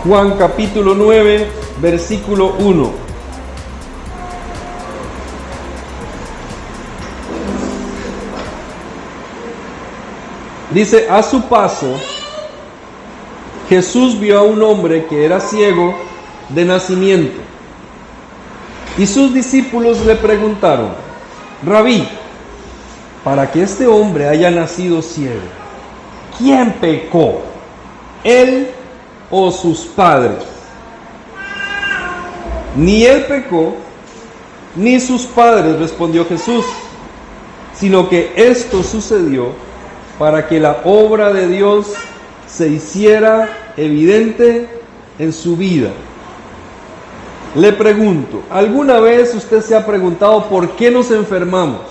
Juan capítulo 9, versículo 1. Dice: a su paso, Jesús vio a un hombre que era ciego de nacimiento. Y sus discípulos le preguntaron: Rabí, para que este hombre haya nacido ciego, ¿quién pecó, él o sus padres? Ni él pecó, ni sus padres, respondió Jesús, sino que esto sucedió para que la obra de Dios se hiciera evidente en su vida. Le pregunto, ¿alguna vez usted se ha preguntado por qué nos enfermamos?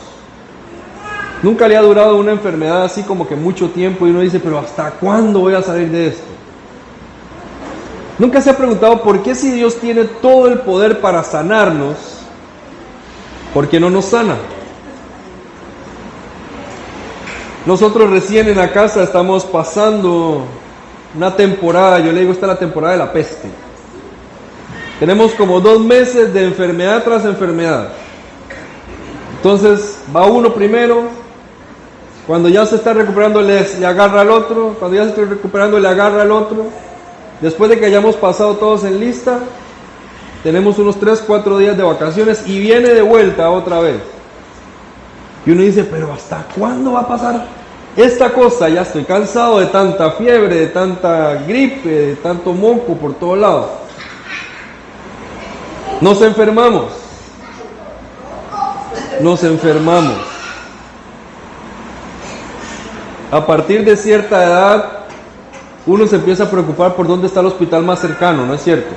¿Nunca le ha durado una enfermedad así como que mucho tiempo y uno dice, pero ¿hasta cuándo voy a salir de esto? ¿Nunca se ha preguntado por qué, si Dios tiene todo el poder para sanarnos, por qué no nos sana? Nosotros recién en la casa estamos pasando una temporada, yo le digo, esta es la temporada de la peste. Tenemos como 2 meses de enfermedad tras enfermedad. Entonces va uno primero, cuando ya se está recuperando le agarra al otro, cuando ya se está recuperando le agarra al otro. Después de que hayamos pasado todos en lista, tenemos unos 3-4 días de vacaciones y viene de vuelta otra vez. Y uno dice, pero ¿hasta cuándo va a pasar esta cosa? Ya estoy cansado de tanta fiebre, de tanta gripe, de tanto moco por todos lados. Nos enfermamos. A partir de cierta edad, uno se empieza a preocupar por dónde está el hospital más cercano, ¿no es cierto?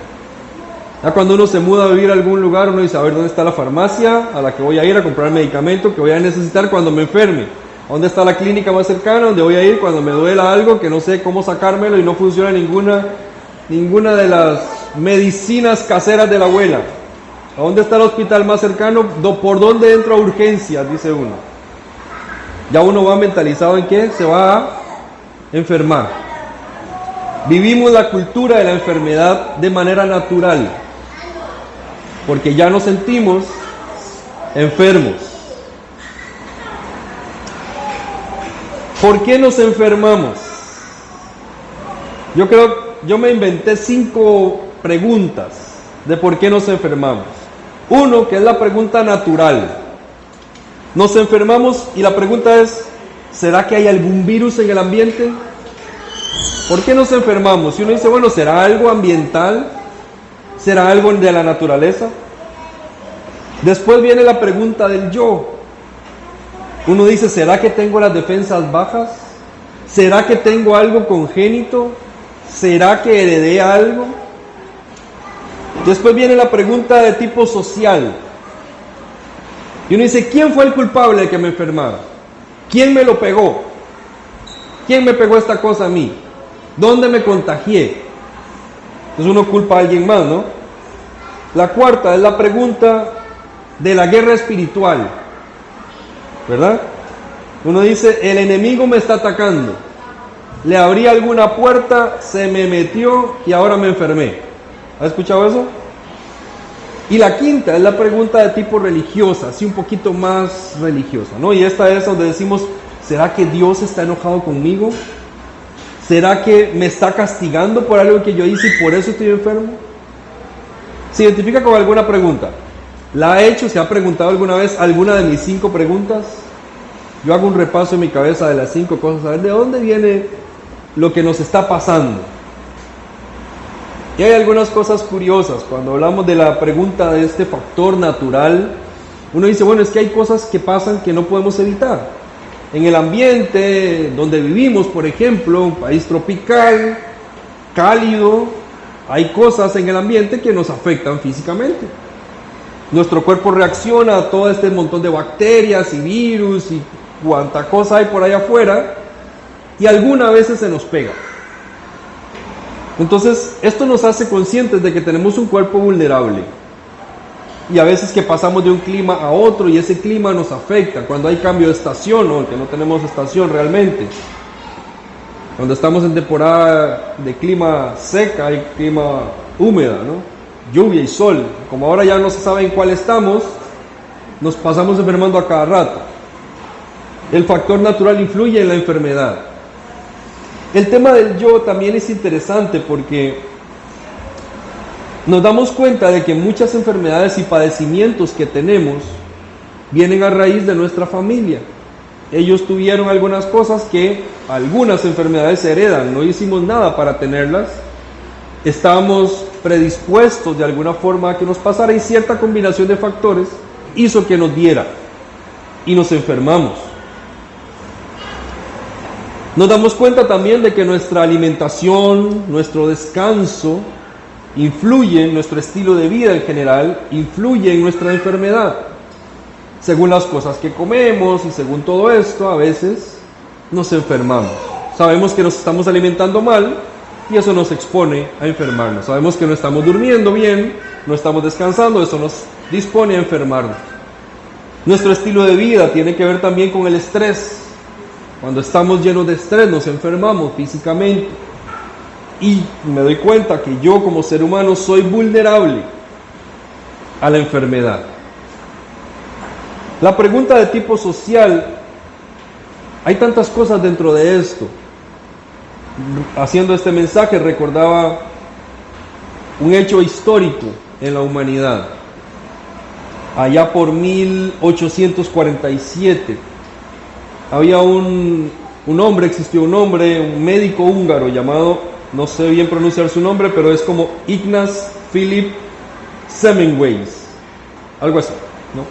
Ya cuando uno se muda a vivir a algún lugar, uno dice, a ver, ¿dónde está la farmacia a la que voy a ir a comprar el medicamento que voy a necesitar cuando me enferme? ¿Dónde está la clínica más cercana donde voy a ir cuando me duela algo que no sé cómo sacármelo y no funciona ninguna de las medicinas caseras de la abuela? ¿A dónde está el hospital más cercano? ¿Por dónde entro a urgencias? Dice uno. Ya uno va mentalizado en que se va a enfermar. Vivimos la cultura de la enfermedad de manera natural, porque ya nos sentimos enfermos. ¿Por qué nos enfermamos? Yo me inventé 5 preguntas de por qué nos enfermamos. Uno, que es la pregunta natural. Nos enfermamos y la pregunta es, ¿será que hay algún virus en el ambiente? ¿Por qué nos enfermamos? Y uno dice, bueno, ¿será algo ambiental? ¿Será algo de la naturaleza? Después viene la pregunta del yo. Uno dice, ¿será que tengo las defensas bajas? ¿Será que tengo algo congénito? ¿Será que heredé algo? Después viene la pregunta de tipo social. Y uno dice, ¿quién fue el culpable de que me enfermara? ¿Quién me lo pegó? ¿Quién me pegó esta cosa a mí? ¿Dónde me contagié? Entonces uno culpa a alguien más, ¿no? La cuarta es la pregunta de la guerra espiritual, ¿verdad? Uno dice, el enemigo me está atacando. Le abrí alguna puerta, se me metió y ahora me enfermé. ¿Has escuchado eso? Y la quinta es la pregunta de tipo religiosa, así un poquito más religiosa, ¿no? Y esta es donde decimos, ¿será que Dios está enojado conmigo? ¿Será que me está castigando por algo que yo hice y por eso estoy enfermo? ¿Se identifica con alguna pregunta? ¿La ha hecho? ¿Se ha preguntado alguna vez alguna de mis 5 preguntas? Yo hago un repaso en mi cabeza de las 5 cosas, a ver de dónde viene lo que nos está pasando. Y hay algunas cosas curiosas. Cuando hablamos de la pregunta de este factor natural, uno dice, bueno, es que hay cosas que pasan que no podemos evitar. En el ambiente donde vivimos, por ejemplo, un país tropical, cálido, hay cosas en el ambiente que nos afectan físicamente. Nuestro cuerpo reacciona a todo este montón de bacterias y virus y cuánta cosa hay por allá afuera, y algunas veces se nos pega. Entonces, esto nos hace conscientes de que tenemos un cuerpo vulnerable. Y a veces que pasamos de un clima a otro y ese clima nos afecta. Cuando hay cambio de estación, o que no tenemos estación realmente. Cuando estamos en temporada de clima seca y clima húmeda, ¿no? Lluvia y sol. Como ahora ya no se sabe en cuál estamos, nos pasamos enfermando a cada rato. El factor natural influye en la enfermedad. El tema del yo también es interesante porque nos damos cuenta de que muchas enfermedades y padecimientos que tenemos vienen a raíz de nuestra familia. Ellos tuvieron algunas cosas que algunas enfermedades se heredan, no hicimos nada para tenerlas, estábamos predispuestos de alguna forma a que nos pasara y cierta combinación de factores hizo que nos diera y nos enfermamos. Nos damos cuenta también de que nuestra alimentación, nuestro descanso, influye en nuestro estilo de vida en general, influye en nuestra enfermedad. Según las cosas que comemos y según todo esto, a veces nos enfermamos. Sabemos que nos estamos alimentando mal y eso nos expone a enfermarnos. Sabemos que no estamos durmiendo bien, no estamos descansando, eso nos dispone a enfermarnos. Nuestro estilo de vida tiene que ver también con el estrés. Cuando estamos llenos de estrés nos enfermamos físicamente. Y me doy cuenta que yo como ser humano soy vulnerable a la enfermedad. La pregunta de tipo social, hay tantas cosas dentro de esto. Haciendo este mensaje recordaba un hecho histórico en la humanidad. Allá por 1847 había un médico húngaro llamado, no sé bien pronunciar su nombre, pero es como Ignaz Philipp Semmelweis, algo así, ¿no?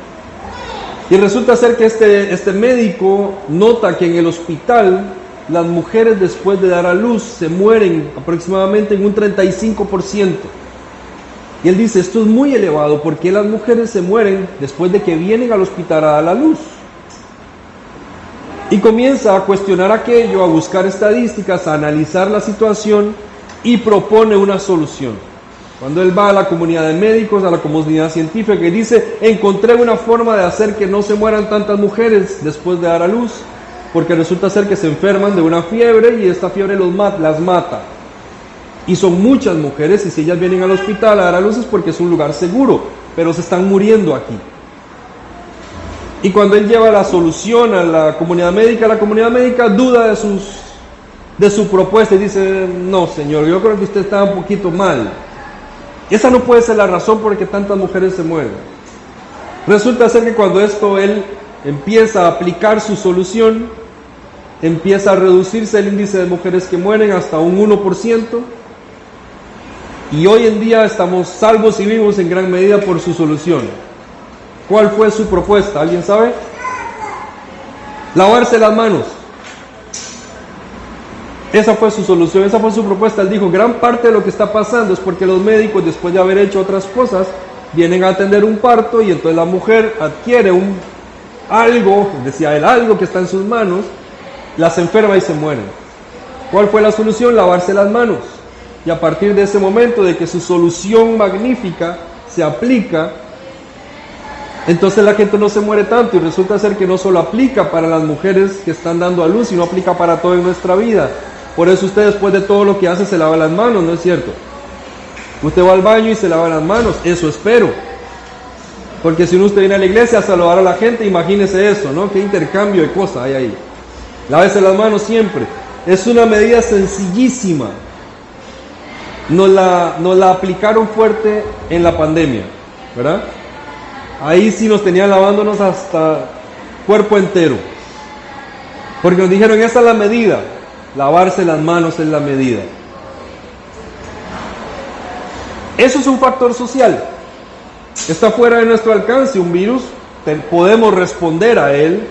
Y resulta ser que este médico nota que en el hospital las mujeres después de dar a luz se mueren aproximadamente en un 35%. Y él dice, esto es muy elevado, ¿por qué las mujeres se mueren después de que vienen al hospital a dar la luz? Y comienza a cuestionar aquello, a buscar estadísticas, a analizar la situación y propone una solución. Cuando él va a la comunidad de médicos, a la comunidad científica, y dice, encontré una forma de hacer que no se mueran tantas mujeres después de dar a luz, porque resulta ser que se enferman de una fiebre y esta fiebre las mata. Y son muchas mujeres y si ellas vienen al hospital a dar a luz es porque es un lugar seguro, pero se están muriendo aquí. Y cuando él lleva la solución a la comunidad médica duda de su propuesta y dice, no señor, yo creo que usted está un poquito mal. Esa no puede ser la razón por la que tantas mujeres se mueren. Resulta ser que cuando él empieza a aplicar su solución, empieza a reducirse el índice de mujeres que mueren hasta un 1%, y hoy en día estamos salvos y vivos en gran medida por su solución. ¿Cuál fue su propuesta? ¿Alguien sabe? Lavarse las manos. Esa fue su solución, esa fue su propuesta. Él dijo, gran parte de lo que está pasando es porque los médicos, después de haber hecho otras cosas, vienen a atender un parto y entonces la mujer adquiere algo que está en sus manos, las enferma y se mueren. ¿Cuál fue la solución? Lavarse las manos. Y a partir de ese momento de que su solución magnífica se aplica, entonces la gente no se muere tanto y resulta ser que no solo aplica para las mujeres que están dando a luz, sino aplica para todo en nuestra vida. Por eso usted después de todo lo que hace se lava las manos, ¿no es cierto? Usted va al baño y se lava las manos, eso espero. Porque si usted viene a la iglesia a saludar a la gente, imagínese eso, ¿no? Qué intercambio de cosas hay ahí. Lávese las manos siempre. Es una medida sencillísima. Nos la aplicaron fuerte en la pandemia, ¿verdad? Ahí sí nos tenían lavándonos hasta cuerpo entero. Porque nos dijeron, esa es la medida. Lavarse las manos es la medida. Eso es un factor social. Está fuera de nuestro alcance. Un virus, podemos responder a él,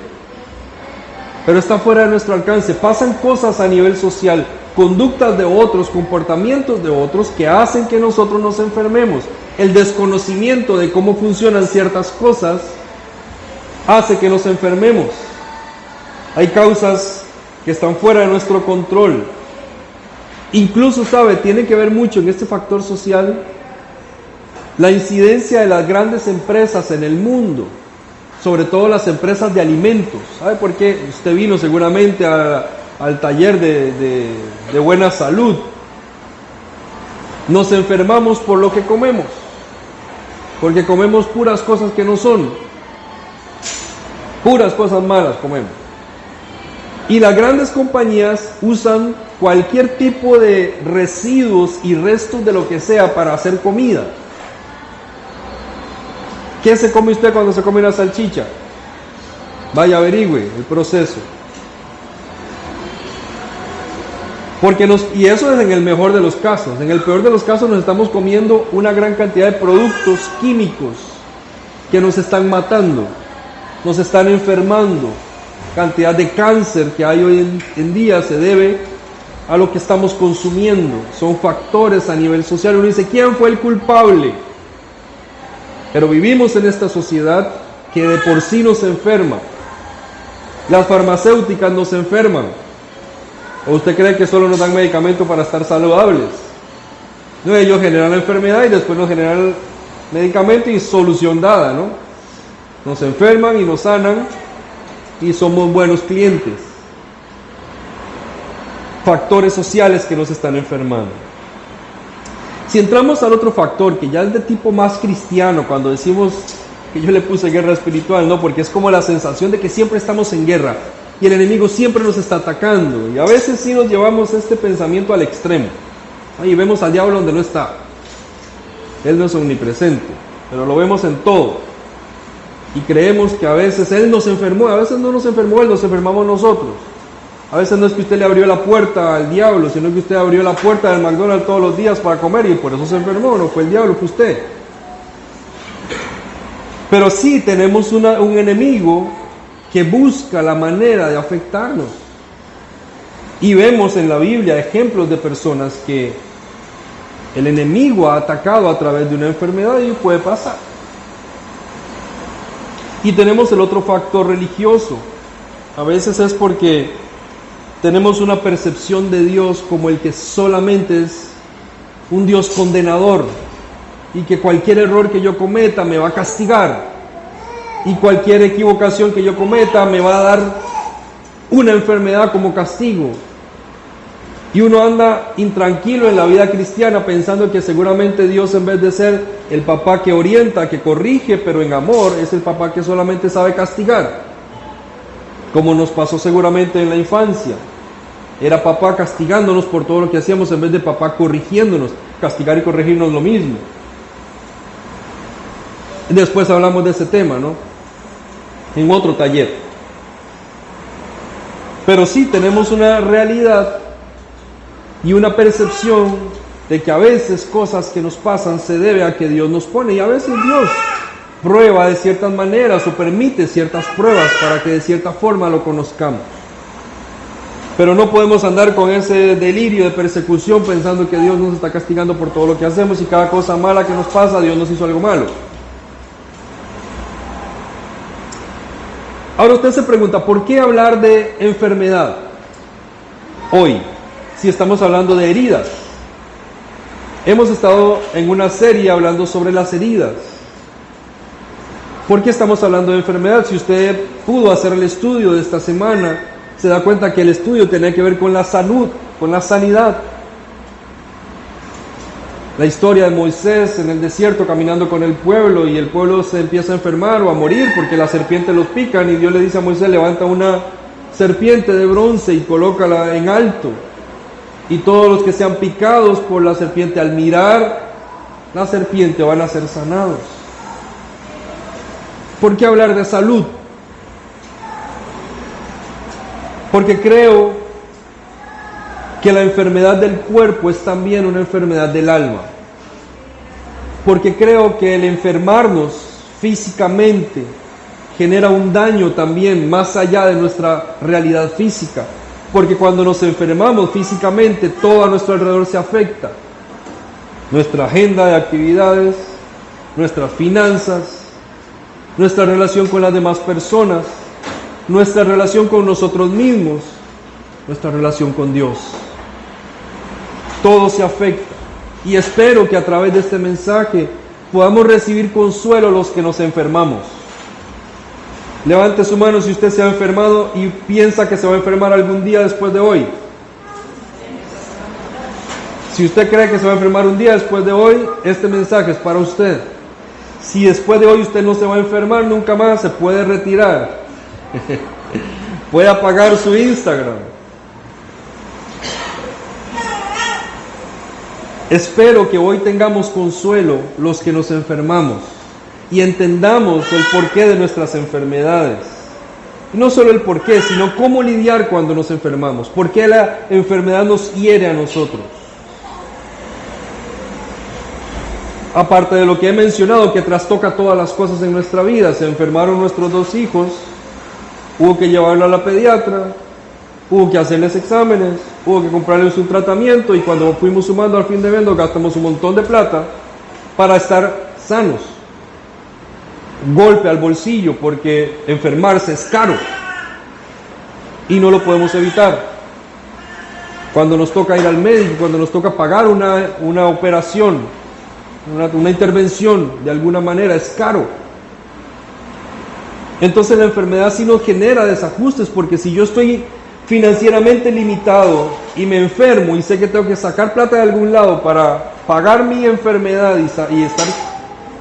pero está fuera de nuestro alcance. Pasan cosas a nivel social, conductas de otros, comportamientos de otros que hacen que nosotros nos enfermemos. El desconocimiento de cómo funcionan ciertas cosas hace que nos enfermemos. Hay causas que están fuera de nuestro control. Incluso, tiene que ver mucho en este factor social la incidencia de las grandes empresas en el mundo, sobre todo las empresas de alimentos. ¿Sabe por qué? Usted vino seguramente a al taller de buena salud. Nos enfermamos por lo que comemos, porque comemos puras cosas que no son, puras cosas malas comemos. Y las grandes compañías usan cualquier tipo de residuos y restos de lo que sea para hacer comida. ¿Qué se come usted cuando se come una salchicha? Vaya, averigüe el proceso. Y eso es en el mejor de los casos. En el peor de los casos nos estamos comiendo una gran cantidad de productos químicos que nos están matando, nos están enfermando. Cantidad de cáncer que hay hoy en día se debe a lo que estamos consumiendo. Son factores a nivel social. Uno dice, ¿quién fue el culpable? Pero vivimos en esta sociedad que de por sí nos enferma. Las farmacéuticas nos enferman. ¿O usted cree que solo nos dan medicamento para estar saludables? No, ellos generan la enfermedad y después nos generan el medicamento y solución dada, ¿no? Nos enferman y nos sanan y somos buenos clientes. Factores sociales que nos están enfermando. Si entramos al otro factor, que ya es de tipo más cristiano, cuando decimos que yo le puse guerra espiritual, ¿no? Porque es como la sensación de que siempre estamos en guerra y el enemigo siempre nos está atacando. Y a veces sí nos llevamos este pensamiento al extremo. Ahí vemos al diablo donde no está. Él no es omnipresente, pero lo vemos en todo. Y creemos que a veces Él nos enfermó, a veces no nos enfermó Él, nos enfermamos nosotros. A veces no es que usted le abrió la puerta al diablo, sino que usted abrió la puerta del McDonald's todos los días para comer y por eso se enfermó. No fue el diablo, fue usted. Pero sí tenemos un enemigo que busca la manera de afectarnos. Y vemos en la Biblia ejemplos de personas que el enemigo ha atacado a través de una enfermedad y puede pasar. Y tenemos el otro factor religioso. A veces es porque tenemos una percepción de Dios como el que solamente es un Dios condenador y que cualquier error que yo cometa me va a castigar y cualquier equivocación que yo cometa me va a dar una enfermedad como castigo. Y uno anda intranquilo en la vida cristiana pensando que seguramente Dios, en vez de ser el papá que orienta, que corrige, pero en amor, es el papá que solamente sabe castigar, como nos pasó seguramente en la infancia. Era papá castigándonos por todo lo que hacíamos en vez de papá corrigiéndonos. Castigar y corregirnos lo mismo. Después hablamos de ese tema, ¿no? En otro taller. Pero sí tenemos una realidad y una percepción de que a veces cosas que nos pasan se debe a que Dios nos pone, y a veces Dios prueba de ciertas maneras o permite ciertas pruebas para que de cierta forma lo conozcamos. Pero no podemos andar con ese delirio de persecución pensando que Dios nos está castigando por todo lo que hacemos y cada cosa mala que nos pasa, Dios nos hizo algo malo. Ahora usted se pregunta, ¿por qué hablar de enfermedad hoy? Si estamos hablando de heridas. Hemos estado en una serie hablando sobre las heridas. ¿Por qué estamos hablando de enfermedad? Si usted pudo hacer el estudio de esta semana, se da cuenta que el estudio tenía que ver con la salud, con la sanidad. La historia de Moisés en el desierto caminando con el pueblo, y el pueblo se empieza a enfermar o a morir porque las serpientes los pican, y Dios le dice a Moisés, levanta una serpiente de bronce y colócala en alto. Y todos los que sean picados por la serpiente, al mirar la serpiente, van a ser sanados. ¿Por qué hablar de salud? Porque creo que la enfermedad del cuerpo es también una enfermedad del alma. Porque creo que el enfermarnos físicamente genera un daño también más allá de nuestra realidad física. Porque cuando nos enfermamos físicamente, todo a nuestro alrededor se afecta. Nuestra agenda de actividades, nuestras finanzas, nuestra relación con las demás personas, nuestra relación con nosotros mismos, nuestra relación con Dios. Todo se afecta. Y espero que a través de este mensaje podamos recibir consuelo los que nos enfermamos. Levante su mano si usted se ha enfermado y piensa que se va a enfermar algún día después de hoy. Si usted cree que se va a enfermar un día después de hoy, este mensaje es para usted. Si después de hoy usted no se va a enfermar nunca más, se puede retirar. Puede apagar su Instagram. Espero que hoy tengamos consuelo los que nos enfermamos y entendamos el porqué de nuestras enfermedades. Y no solo el porqué, sino cómo lidiar cuando nos enfermamos. ¿Por qué la enfermedad nos hiere a nosotros? Aparte de lo que he mencionado, que trastoca todas las cosas en nuestra vida. Se enfermaron nuestros 2 hijos, hubo que llevarlo a la pediatra, hubo que hacerles exámenes, hubo que comprarles un tratamiento, y cuando fuimos sumando al fin de mes nos gastamos un montón de plata para estar sanos. Golpe al bolsillo, porque enfermarse es caro y no lo podemos evitar. Cuando nos toca ir al médico, cuando nos toca pagar una operación, una intervención de alguna manera, es caro. Entonces la enfermedad sí nos genera desajustes, porque si yo estoy financieramente limitado y me enfermo y sé que tengo que sacar plata de algún lado para pagar mi enfermedad y estar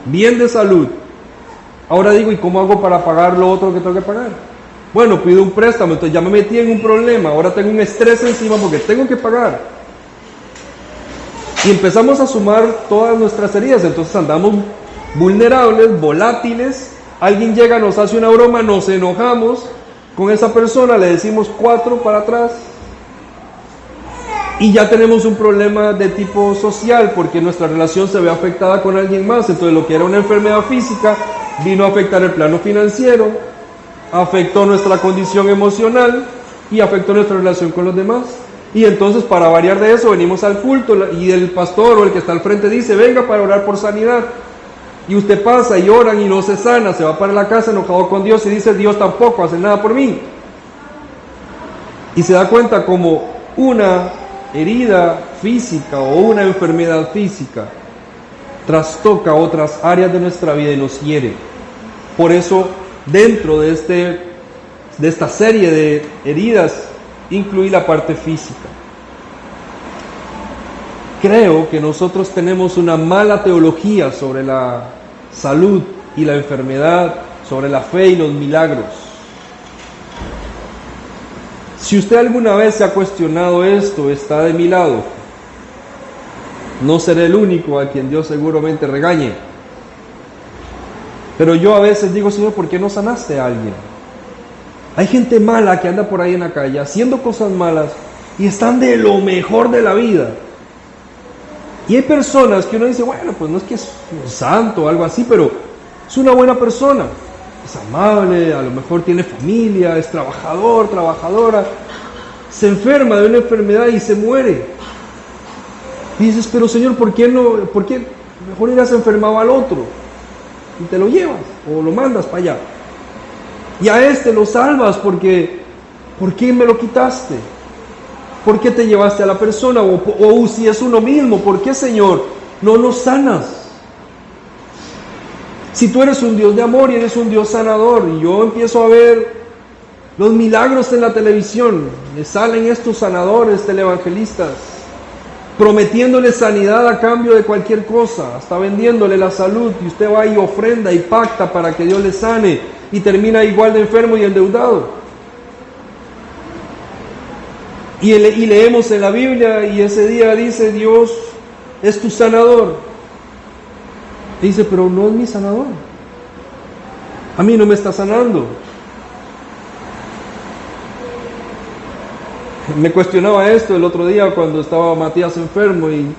bien de salud, ahora digo, ¿y cómo hago para pagar lo otro que tengo que pagar? Bueno, pido un préstamo, entonces ya me metí en un problema, ahora tengo un estrés encima porque tengo que pagar. Y empezamos a sumar todas nuestras heridas, entonces andamos vulnerables, volátiles. Alguien llega, nos hace una broma, nos enojamos con esa persona, le decimos 4 para atrás y ya tenemos un problema de tipo social, porque nuestra relación se ve afectada con alguien más. Entonces lo que era una enfermedad física vino a afectar el plano financiero, afectó nuestra condición emocional y afectó nuestra relación con los demás. Y entonces, para variar de eso, venimos al culto y el pastor o el que está al frente dice: venga para orar por sanidad. Y usted pasa y oran y no se sana, se va para la casa enojado con Dios y dice: Dios tampoco hace nada por mí. Y se da cuenta como una herida física o una enfermedad física trastoca otras áreas de nuestra vida y nos hiere. Por eso, dentro de esta serie de heridas, incluí la parte física. Creo que nosotros tenemos una mala teología sobre la salud y la enfermedad, sobre la fe y los milagros. Si usted alguna vez se ha cuestionado esto, está de mi lado. No seré el único a quien Dios seguramente regañe. Pero yo a veces digo: Señor, ¿por qué no sanaste a alguien? Hay gente mala que anda por ahí en la calle haciendo cosas malas y están de lo mejor de la vida. Y hay personas que uno dice: bueno, pues no es que es un santo o algo así, pero es una buena persona. Es amable, a lo mejor tiene familia, es trabajador, trabajadora. Se enferma de una enfermedad y se muere. Y dices: pero Señor, ¿por qué mejor hubieras enfermado al otro? Y te lo llevas o lo mandas para allá. Y a este lo salvas porque ¿por qué me lo quitaste? ¿Por qué te llevaste a la persona? O si es uno mismo, ¿por qué, Señor, no nos sanas? Si tú eres un Dios de amor y eres un Dios sanador, y yo empiezo a ver los milagros en la televisión, me salen estos sanadores, televangelistas, prometiéndole sanidad a cambio de cualquier cosa, hasta vendiéndole la salud, y usted va y ofrenda y pacta para que Dios le sane, y termina igual de enfermo y endeudado. Y leemos en la Biblia, y ese día dice: Dios es tu sanador. Y dice: pero no es mi sanador, a mí no me está sanando. Me cuestionaba esto el otro día cuando estaba Matías enfermo, y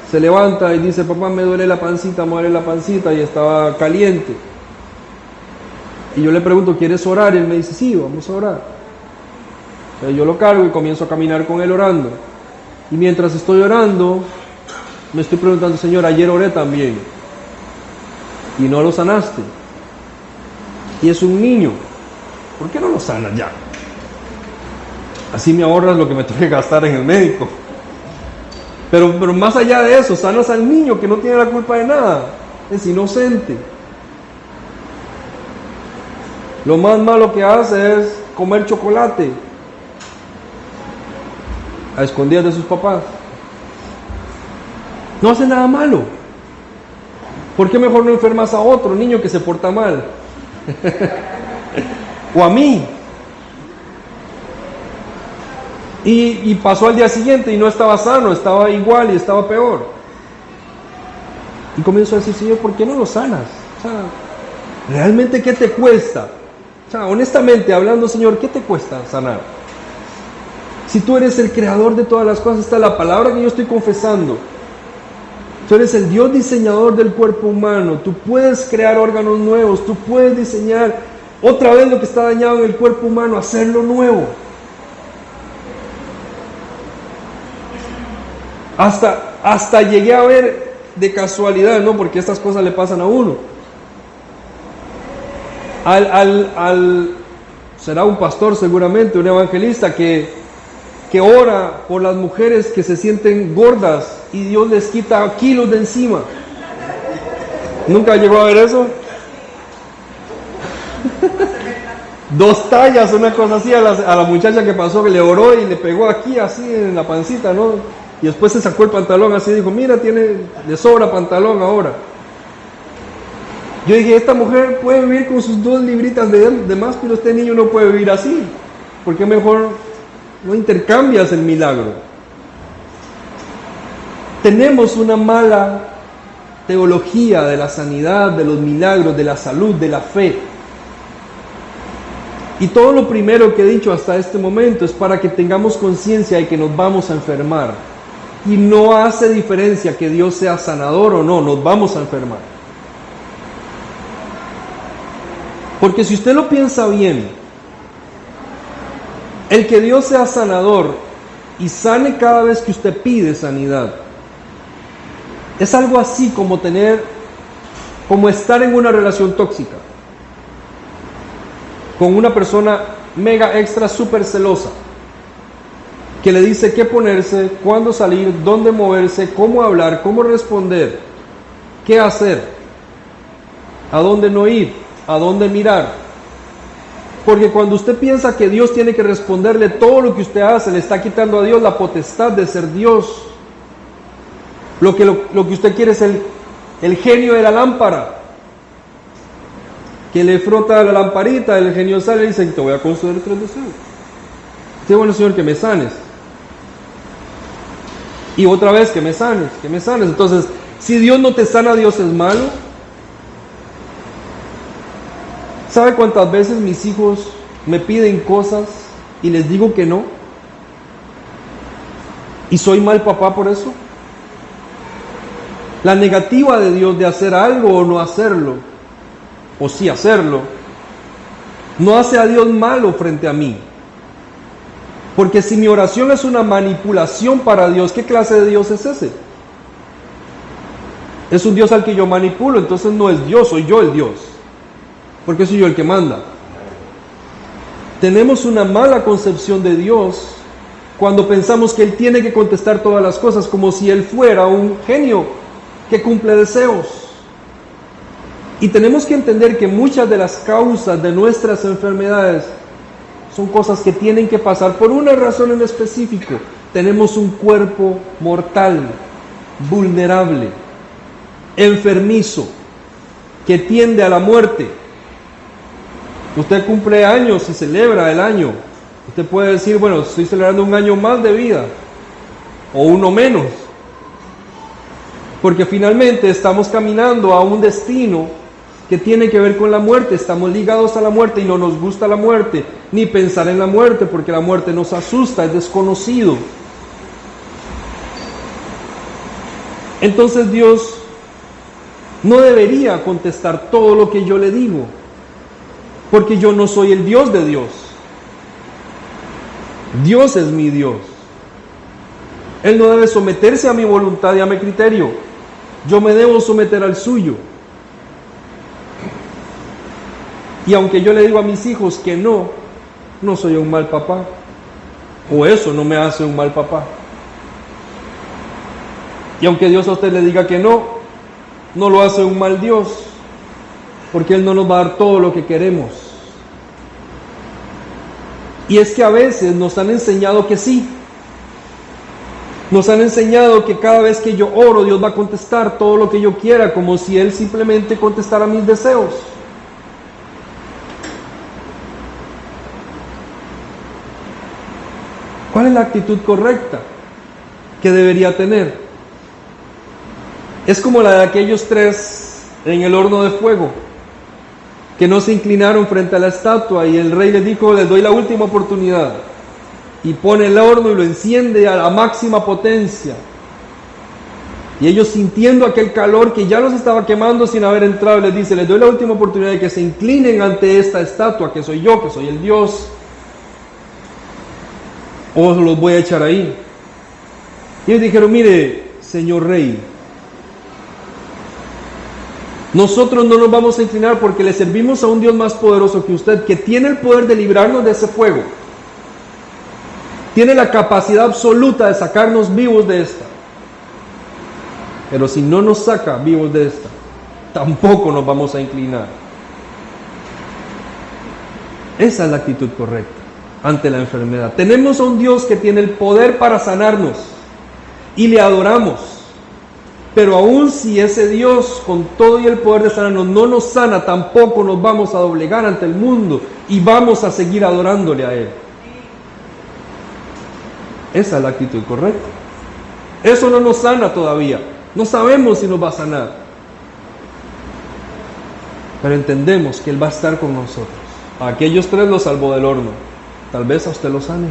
se levanta y dice: papá, me duele la pancita, y estaba caliente. Y yo le pregunto: ¿quieres orar? Y él me dice: sí, vamos a orar. Entonces yo lo cargo y comienzo a caminar con él orando. Y mientras estoy orando, me estoy preguntando: Señor, ayer oré también y no lo sanaste. Y es un niño, ¿por qué no lo sanas ya? Así me ahorras lo que me tengo que gastar en el médico. Pero más allá de eso, sanas al niño que no tiene la culpa de nada, es inocente. Lo más malo que hace es comer chocolate a escondidas de sus papás. No hace nada malo. ¿Por qué mejor no enfermas a otro niño que se porta mal? O a mí. Y pasó al día siguiente y no estaba sano, estaba igual y estaba peor. Y comienzo a decir, Señor, ¿por qué no lo sanas? O sea, ¿realmente qué te cuesta? O sea, honestamente hablando, Señor, ¿qué te cuesta sanar? Si tú eres el creador de todas las cosas, esta es la palabra que yo estoy confesando. Tú eres el Dios diseñador del cuerpo humano. Tú puedes crear órganos nuevos. Tú puedes diseñar otra vez lo que está dañado en el cuerpo humano, hacerlo nuevo. Hasta llegué a ver de casualidad, ¿no? Porque estas cosas le pasan a uno. Será un pastor seguramente, un evangelista que ora por las mujeres que se sienten gordas y Dios les quita kilos de encima. ¿Nunca llegó a ver eso? 2 tallas, una cosa así, a la muchacha que pasó, que le oró y le pegó aquí así en la pancita, ¿no? Y después se sacó el pantalón así y dijo, mira, le sobra pantalón ahora. Yo dije, esta mujer puede vivir con sus 2 libritas de más, pero este niño no puede vivir así. ¿Por qué mejor no intercambias el milagro? Tenemos una mala teología de la sanidad, de los milagros, de la salud, de la fe. Y todo lo primero que he dicho hasta este momento es para que tengamos conciencia de que nos vamos a enfermar. Y no hace diferencia que Dios sea sanador o no, nos vamos a enfermar. Porque si usted lo piensa bien, el que Dios sea sanador y sane cada vez que usted pide sanidad, es algo así como estar en una relación tóxica con una persona mega extra súper celosa, que le dice qué ponerse, cuándo salir, dónde moverse, cómo hablar, cómo responder, qué hacer, a dónde no ir, a dónde mirar. Porque cuando usted piensa que Dios tiene que responderle todo lo que usted hace, le está quitando a Dios la potestad de ser Dios. Lo que usted quiere es el genio de la lámpara, que le frota la lamparita, el genio sale y dice, te voy a conceder 3 deseos. Sí, bueno, Señor, que me sanes. Y otra vez, que me sanes, que me sanes. Entonces, si Dios no te sana, ¿Dios es malo? ¿Sabe cuántas veces mis hijos me piden cosas y les digo que no? ¿Y soy mal papá por eso? La negativa de Dios de hacer algo o no hacerlo, o sí hacerlo, no hace a Dios malo frente a mí. Porque si mi oración es una manipulación para Dios, ¿qué clase de Dios es ese? Es un Dios al que yo manipulo, entonces no es Dios, soy yo el Dios. Porque soy yo el que manda. Tenemos una mala concepción de Dios cuando pensamos que Él tiene que contestar todas las cosas, como si Él fuera un genio que cumple deseos. Y tenemos que entender que muchas de las causas de nuestras enfermedades son cosas que tienen que pasar por una razón en específico. Tenemos un cuerpo mortal, vulnerable, enfermizo, que tiende a la muerte. Usted cumple años y celebra el año. Usted puede decir, bueno, estoy celebrando un año más de vida, o uno menos. Porque finalmente estamos caminando a un destino que tiene que ver con la muerte. Estamos ligados a la muerte y no nos gusta la muerte, ni pensar en la muerte, porque la muerte nos asusta, es desconocido. Entonces Dios no debería contestar todo lo que yo le digo, porque yo no soy el Dios de Dios. Dios es mi Dios. Él no debe someterse a mi voluntad y a mi criterio. Yo me debo someter al suyo. Y aunque yo le digo a mis hijos que no soy un mal papá. O eso no me hace un mal papá. Y aunque Dios a usted le diga que no lo hace un mal Dios. Porque Él no nos va a dar todo lo que queremos. Y es que a veces nos han enseñado que sí. Nos han enseñado que cada vez que yo oro, Dios va a contestar todo lo que yo quiera, como si Él simplemente contestara mis deseos. ¿Cuál es la actitud correcta que debería tener? Es como la de aquellos 3 en el horno de fuego, que no se inclinaron frente a la estatua, y el rey les dijo: les doy la última oportunidad. Y pone el horno y lo enciende a la máxima potencia. Y ellos, sintiendo aquel calor que ya los estaba quemando sin haber entrado, les dice: les doy la última oportunidad de que se inclinen ante esta estatua, que soy yo, que soy el Dios, o los voy a echar ahí. Y ellos dijeron: mire, señor rey, nosotros no nos vamos a inclinar porque le servimos a un Dios más poderoso que usted, que tiene el poder de librarnos de ese fuego. Tiene la capacidad absoluta de sacarnos vivos de esta. Pero si no nos saca vivos de esta, tampoco nos vamos a inclinar. Esa es la actitud correcta ante la enfermedad. Tenemos a un Dios que tiene el poder para sanarnos y le adoramos. Pero aun si ese Dios con todo y el poder de sanarnos no nos sana, tampoco nos vamos a doblegar ante el mundo y vamos a seguir adorándole a Él. Esa es la actitud correcta. Eso no nos sana todavía. No sabemos si nos va a sanar. Pero entendemos que Él va a estar con nosotros. A aquellos 3 los salvó del horno. Tal vez a usted lo sane.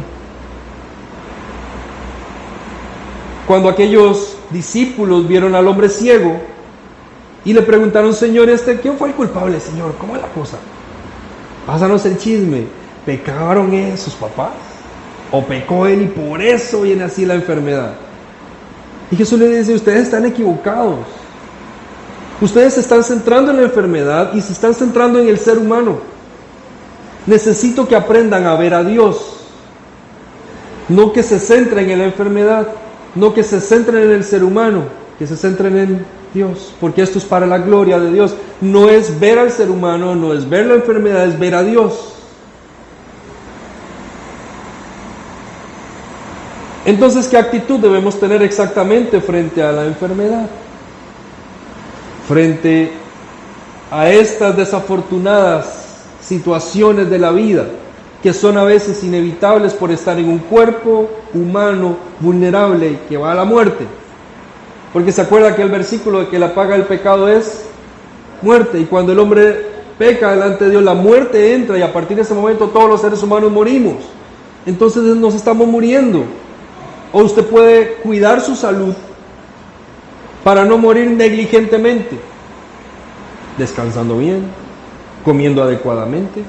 Cuando aquellos discípulos vieron al hombre ciego y le preguntaron: Señor, ¿quién fue el culpable, Señor? ¿Cómo es la cosa? Pásanos el chisme. ¿Pecaron sus papás? ¿O pecó él y por eso viene así la enfermedad? Y Jesús le dice: ustedes están equivocados. Ustedes se están centrando en la enfermedad y se están centrando en el ser humano. Necesito que aprendan a ver a Dios. No que se centren en la enfermedad, no que se centren en el ser humano, que se centren en Dios, porque esto es para la gloria de Dios. No es ver al ser humano, no es ver la enfermedad, es ver a Dios. Entonces, ¿qué actitud debemos tener exactamente frente a la enfermedad? Frente a estas desafortunadas situaciones de la vida, que son a veces inevitables por estar en un cuerpo humano vulnerable que va a la muerte. Porque se acuerda que el versículo de que la paga del pecado es muerte, y cuando el hombre peca delante de Dios, la muerte entra, y a partir de ese momento todos los seres humanos morimos. Entonces nos estamos muriendo. O usted puede cuidar su salud para no morir negligentemente, descansando bien, comiendo adecuadamente,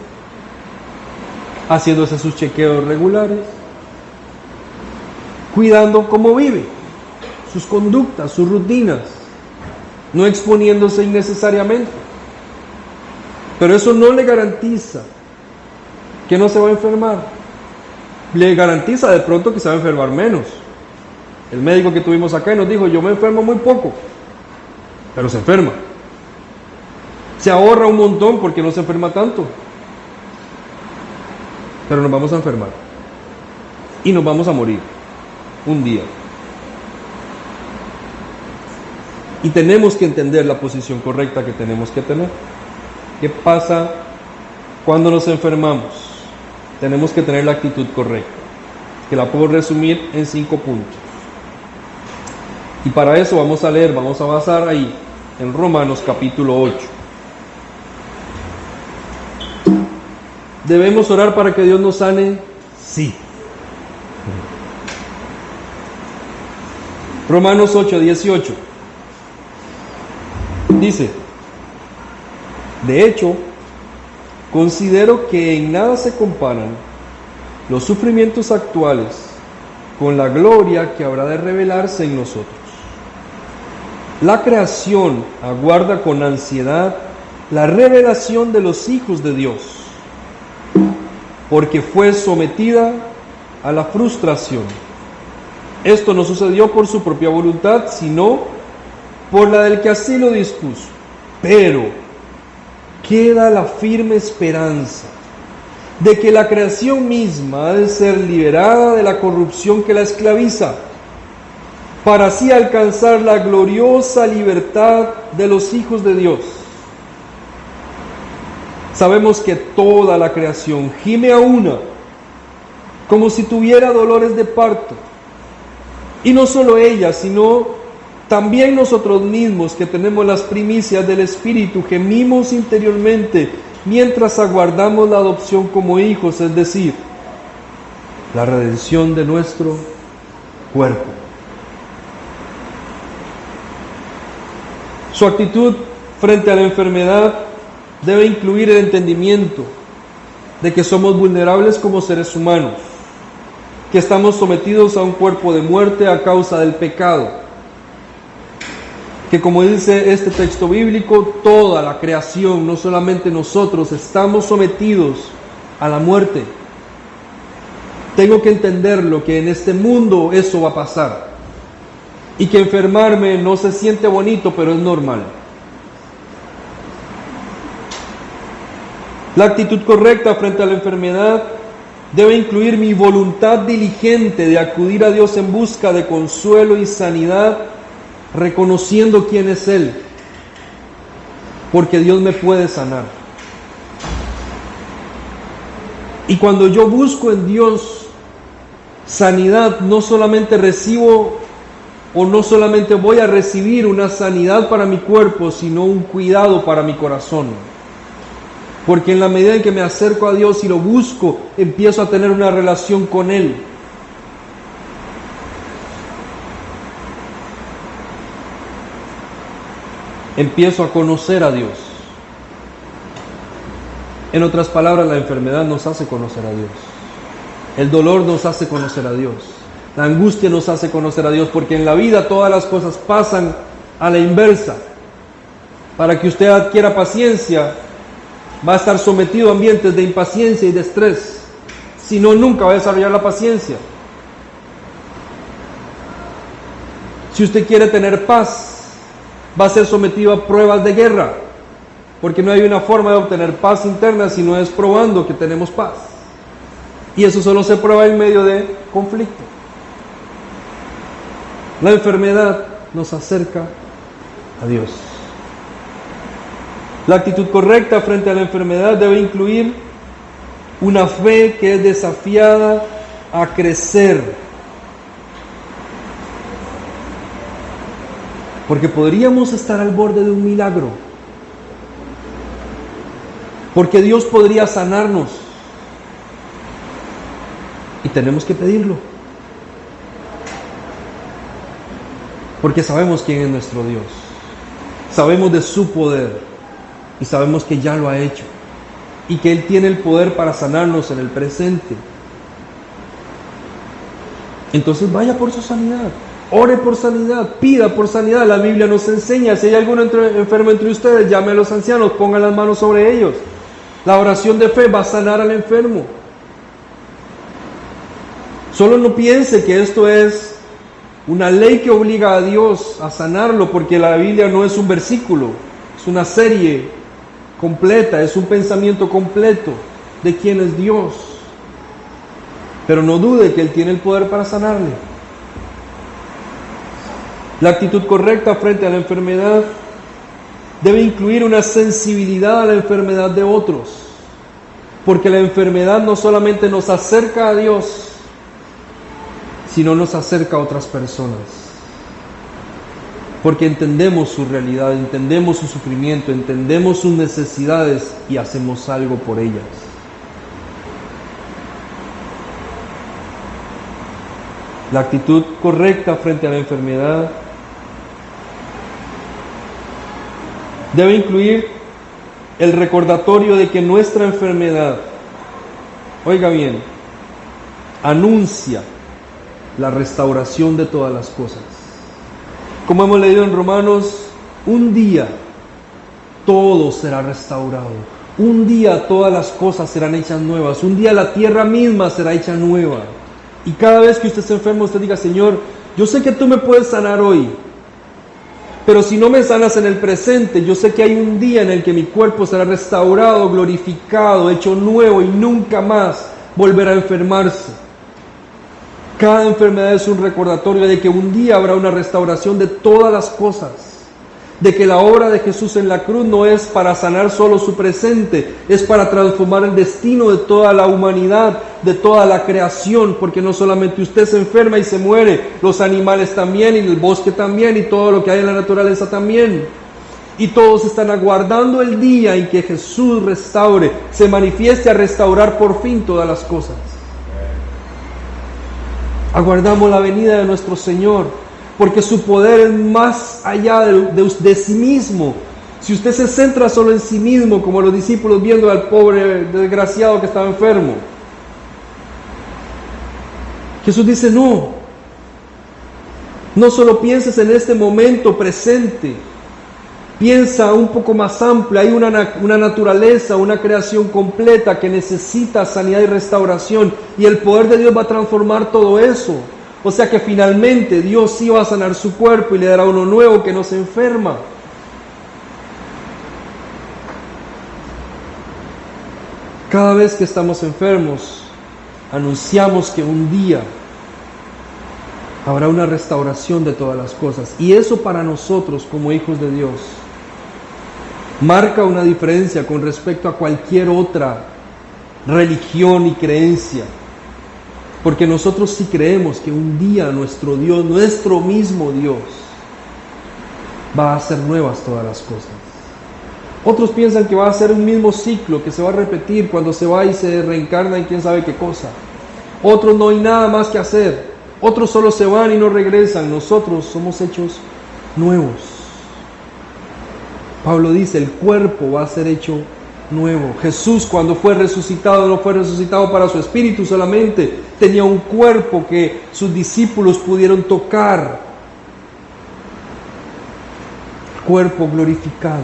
haciéndose sus chequeos regulares, cuidando cómo vive, sus conductas, sus rutinas, no exponiéndose innecesariamente. Pero eso no le garantiza que no se va a enfermar. Le garantiza de pronto que se va a enfermar menos. El médico que tuvimos acá nos dijo: yo me enfermo muy poco, pero se enferma. Se ahorra un montón porque no se enferma tanto. Pero nos vamos a enfermar. Y nos vamos a morir un día. Y tenemos que entender la posición correcta que tenemos que tener. ¿Qué pasa cuando nos enfermamos? Tenemos que tener la actitud correcta, que la puedo resumir en 5 puntos. Y para eso vamos a basar ahí en Romanos capítulo 8. ¿Debemos orar para que Dios nos sane? Sí. Romanos 8:18 dice: de hecho, considero que en nada se comparan los sufrimientos actuales con la gloria que habrá de revelarse en nosotros. La creación aguarda con ansiedad la revelación de los hijos de Dios, porque fue sometida a la frustración. Esto no sucedió por su propia voluntad, sino por la del que así lo dispuso. Pero queda la firme esperanza de que la creación misma ha de ser liberada de la corrupción que la esclaviza, para así alcanzar la gloriosa libertad de los hijos de Dios. Sabemos que toda la creación gime a una, como si tuviera dolores de parto. Y no solo ella, sino también nosotros mismos, que tenemos las primicias del Espíritu, gemimos interiormente mientras aguardamos la adopción como hijos, es decir, la redención de nuestro cuerpo. Su actitud frente a la enfermedad debe incluir el entendimiento de que somos vulnerables como seres humanos, que estamos sometidos a un cuerpo de muerte a causa del pecado, que como dice este texto bíblico, toda la creación, no solamente nosotros, estamos sometidos a la muerte. Tengo que entenderlo, que en este mundo eso va a pasar, y que enfermarme no se siente bonito, pero es normal. La actitud correcta frente a la enfermedad debe incluir mi voluntad diligente de acudir a Dios en busca de consuelo y sanidad, reconociendo quién es Él, porque Dios me puede sanar. Y cuando yo busco en Dios sanidad, no solamente recibo o no solamente voy a recibir una sanidad para mi cuerpo, sino un cuidado para mi corazón. Porque en la medida en que me acerco a Dios y lo busco, empiezo a tener una relación con Él. Empiezo a conocer a Dios. En otras palabras, la enfermedad nos hace conocer a Dios. El dolor nos hace conocer a Dios. La angustia nos hace conocer a Dios, porque en la vida todas las cosas pasan a la inversa. Para que usted adquiera paciencia, va a estar sometido a ambientes de impaciencia y de estrés. Si no, nunca va a desarrollar la paciencia. Si usted quiere tener paz, va a ser sometido a pruebas de guerra, porque no hay una forma de obtener paz interna si no es probando que tenemos paz. Y eso solo se prueba en medio de conflicto. La enfermedad nos acerca a Dios. La actitud correcta frente a la enfermedad debe incluir una fe que es desafiada a crecer. Porque podríamos estar al borde de un milagro. Porque Dios podría sanarnos. Y tenemos que pedirlo. Porque sabemos quién es nuestro Dios. Sabemos de su poder. Y sabemos que ya lo ha hecho. Y que Él tiene el poder para sanarnos en el presente. Entonces vaya por su sanidad. Ore por sanidad. Pida por sanidad. La Biblia nos enseña. Si hay alguno enfermo entre ustedes, llame a los ancianos. Pongan las manos sobre ellos. La oración de fe va a sanar al enfermo. Solo no piense que esto es una ley que obliga a Dios a sanarlo, porque la Biblia no es un versículo. Es una serie completa, es un pensamiento completo de quién es Dios. Pero no dude que Él tiene el poder para sanarle. La actitud correcta frente a la enfermedad debe incluir una sensibilidad a la enfermedad de otros, porque la enfermedad no solamente nos acerca a Dios, sino nos acerca a otras personas. Porque entendemos su realidad, entendemos su sufrimiento, entendemos sus necesidades y hacemos algo por ellas. La actitud correcta frente a la enfermedad debe incluir el recordatorio de que nuestra enfermedad, oiga bien, anuncia la restauración de todas las cosas. Como hemos leído en Romanos, un día todo será restaurado. Un día todas las cosas serán hechas nuevas. Un día la tierra misma será hecha nueva. Y cada vez que usted se enferma, usted diga: Señor, yo sé que tú me puedes sanar hoy, Pero si no me sanas en el presente, yo sé que hay un día en el que mi cuerpo será restaurado, glorificado, hecho nuevo y nunca más volverá a enfermarse. Cada enfermedad es un recordatorio de que un día habrá una restauración de todas las cosas, de que la obra de Jesús en la cruz no es para sanar solo su presente, es para transformar el destino de toda la humanidad, de toda la creación, porque no solamente usted se enferma y se muere, los animales también, y el bosque también, y todo lo que hay en la naturaleza también. Y todos están aguardando el día en que Jesús restaure, se manifieste a restaurar por fin todas las cosas. Aguardamos la venida de nuestro Señor, porque su poder es más allá de sí mismo. Si usted se centra solo en sí mismo, como los discípulos viendo al pobre desgraciado que estaba enfermo, Jesús dice, no solo pienses en este momento presente, piensa un poco más amplio. Hay una naturaleza, una creación completa que necesita sanidad y restauración, y el poder de Dios va a transformar todo eso. O sea que finalmente Dios sí va a sanar su cuerpo y le dará uno nuevo que no se enferma. Cada vez que estamos enfermos, anunciamos que un día habrá una restauración de todas las cosas. Y eso para nosotros como hijos de Dios marca una diferencia con respecto a cualquier otra religión y creencia. Porque nosotros sí creemos que un día nuestro Dios, nuestro mismo Dios, va a hacer nuevas todas las cosas. Otros piensan que va a ser un mismo ciclo, que se va a repetir cuando se va y se reencarna en quién sabe qué cosa. Otros no hay nada más que hacer. Otros solo se van y no regresan. Nosotros somos hechos nuevos. Pablo dice, el cuerpo va a ser hecho nuevo. Jesús, cuando fue resucitado, no fue resucitado para su espíritu solamente, tenía un cuerpo que sus discípulos pudieron tocar, cuerpo glorificado,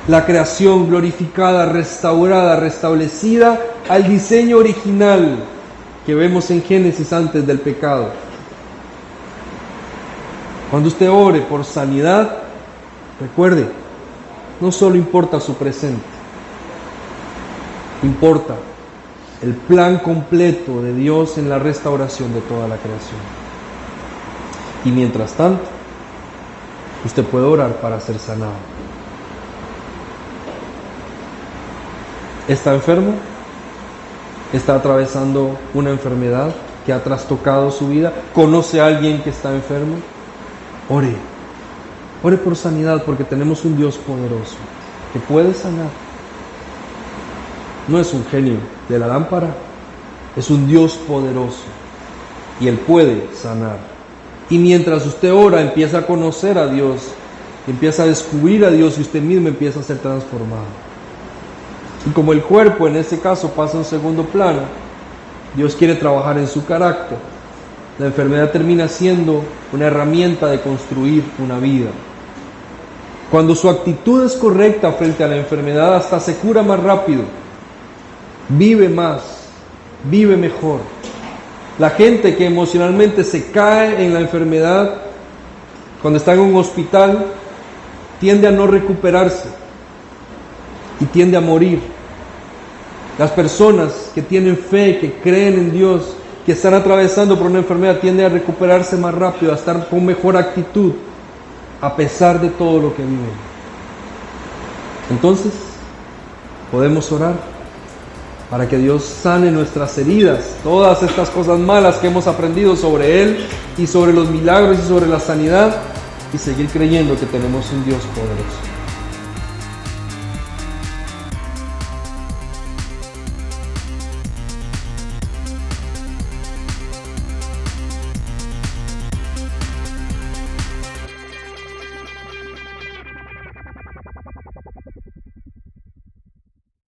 la creación glorificada, restaurada, restablecida al diseño original que vemos en Génesis antes del pecado. Cuando usted ore por sanidad, recuerde, no solo importa su presente, importa el plan completo de Dios en la restauración de toda la creación. Y mientras tanto, usted puede orar para ser sanado. ¿Está enfermo? ¿Está atravesando una enfermedad que ha trastocado su vida? ¿Conoce a alguien que está enfermo? Ore. Ore por sanidad, porque tenemos un Dios poderoso que puede sanar. No es un genio de la lámpara, es un Dios poderoso y Él puede sanar. Y mientras usted ora, empieza a conocer a Dios, empieza a descubrir a Dios y usted mismo empieza a ser transformado. Y como el cuerpo en este caso pasa a un segundo plano, Dios quiere trabajar en su carácter. La enfermedad termina siendo una herramienta de construir una vida. Cuando su actitud es correcta frente a la enfermedad, hasta se cura más rápido. Vive más, vive mejor. La gente que emocionalmente se cae en la enfermedad, cuando está en un hospital, tiende a no recuperarse y tiende a morir. Las personas que tienen fe, que creen en Dios, que están atravesando por una enfermedad, tienden a recuperarse más rápido, a estar con mejor actitud, a pesar de todo lo que viven. Entonces, podemos orar para que Dios sane nuestras heridas, todas estas cosas malas que hemos aprendido sobre Él y sobre los milagros y sobre la sanidad, y seguir creyendo que tenemos un Dios poderoso.